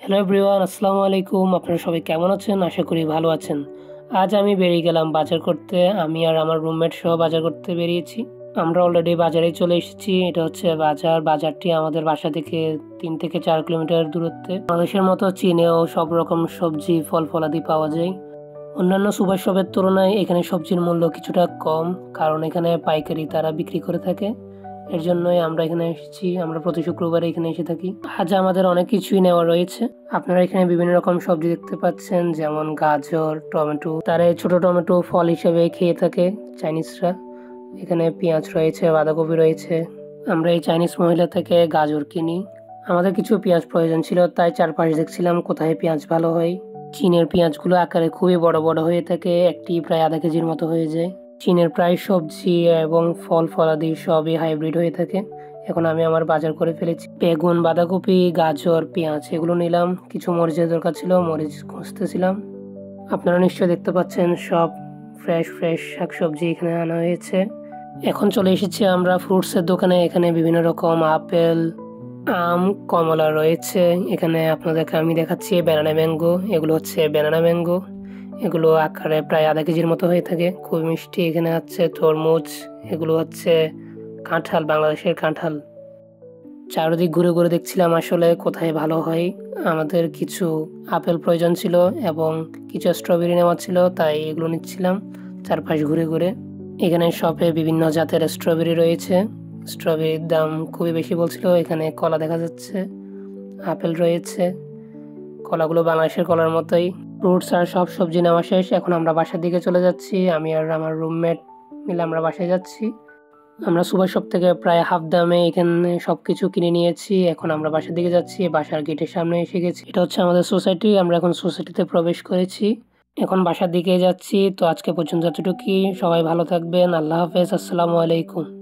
Hello everyone, আসসালামু আলাইকুম। আপনারা সবাই কেমন আছেন? আশা করি ভালো আছেন। আজ আমি বেরিয়ে গেলাম বাজার করতে। আমি আর আমার রুমমেট সহ বাজার করতে বেরিয়েছি। আমরা অলরেডি বাজারে চলে এসেছি। এটা হচ্ছে বাজার। বাজারটি আমাদের বাসা থেকে ৩ থেকে ৪ কিলোমিটার দূরত্বে। বাংলাদেশের মতো চীনেও সব রকম সবজি, ফল-ফলাদি পাওয়া যায়। অন্যান্য সুপার শপের তুলনায় এখানে সবজির মূল্য কিছুটা কম, কারণ এখানে পাইকারি তারা বিক্রি করে থাকে। এর জন্যই আমরা এখানে এসেছি। আমরা প্রতি শুক্রবারে এখানে এসে থাকি। আজ আমাদের অনেক কিছুই নেওয়া রয়েছে। আপনারা এখানে বিভিন্ন রকম সবজি দেখতে পাচ্ছেন, যেমন গাজর, টমেটো। তারা এই ছোট টমেটো ফল হিসেবে খেয়ে থাকে চাইনিজরা। এখানে পেঁয়াজ রয়েছে, বাঁধাকপি রয়েছে। আমরা এই চাইনিজ মহিলা থেকে গাজর কিনি। আমাদের কিছু পেঁয়াজ প্রয়োজন ছিল, তাই চারপাশ দেখছিলাম কোথায় পেঁয়াজ ভালো হয়। চীনের পেঁয়াজগুলো আকারে খুবই বড় বড় হয়ে থাকে, একটি প্রায় আধা কেজির মতো হয়ে যায়। চীনের প্রায় সবজি এবং ফল ফলাদি সবই হাইব্রিড হয়ে থাকে। এখন আমি আমার বাজার করে ফেলেছি। বেগুন, বাঁধাকপি, গাজর, পেঁয়াজ এগুলো নিলাম। কিছু মরিচের দরকার ছিল, মরিচ খুঁজতেছিলাম। আপনারা নিশ্চয়ই দেখতে পাচ্ছেন সব ফ্রেশ ফ্রেশ শাকসবজি এখানে আনা হয়েছে। এখন চলে এসেছি আমরা ফ্রুটসের দোকানে। এখানে বিভিন্ন রকম আপেল, আম, কমলা রয়েছে। এখানে আপনাদেরকে আমি দেখাচ্ছি ব্যানানা ম্যাঙ্গো। এগুলো হচ্ছে ব্যানানা ম্যাঙ্গো। এগুলো আকারে প্রায় আধা কেজির মতো হয়ে থাকে, খুব মিষ্টি। এখানে আছে তরমুজ। এগুলো হচ্ছে কাঁঠাল, বাংলাদেশের কাঁঠাল। চারদিক ঘুরে ঘুরে দেখছিলাম আসলে কোথায় ভালো হয়। আমাদের কিছু আপেল প্রয়োজন ছিল এবং কিছু স্ট্রবেরি নেওয়া ছিল, তাই এগুলো নিচ্ছিলাম চারপাশ ঘুরে ঘুরে। এখানে শপে বিভিন্ন জাতের স্ট্রবেরি রয়েছে। স্ট্রবেরির দাম খুবই বেশি বলছিল। এখানে কলা দেখা যাচ্ছে, আপেল রয়েছে। কলাগুলো বাংলাদেশের কলার মতোই। ফ্রুটস আর সব সবজি নেওয়া শেষ। এখন আমরা বাসার দিকে চলে যাচ্ছি। আমি আর আমার রুমমেট মিলে আমরা বাসায় যাচ্ছি। আমরা সুপার শপ থেকে প্রায় হাফ দামে এখানে সবকিছু কিনে নিয়েছি। এখন আমরা বাসার দিকে যাচ্ছি। বাসার গেটের সামনে এসে গেছি। এটা হচ্ছে আমাদের সোসাইটি। আমরা এখন সোসাইটিতে প্রবেশ করেছি। এখন বাসার দিকে যাচ্ছি। তো আজকে পর্যন্ত এতটুকুই। সবাই ভালো থাকবেন। আল্লাহ হাফেজ। আসসালামু আলাইকুম।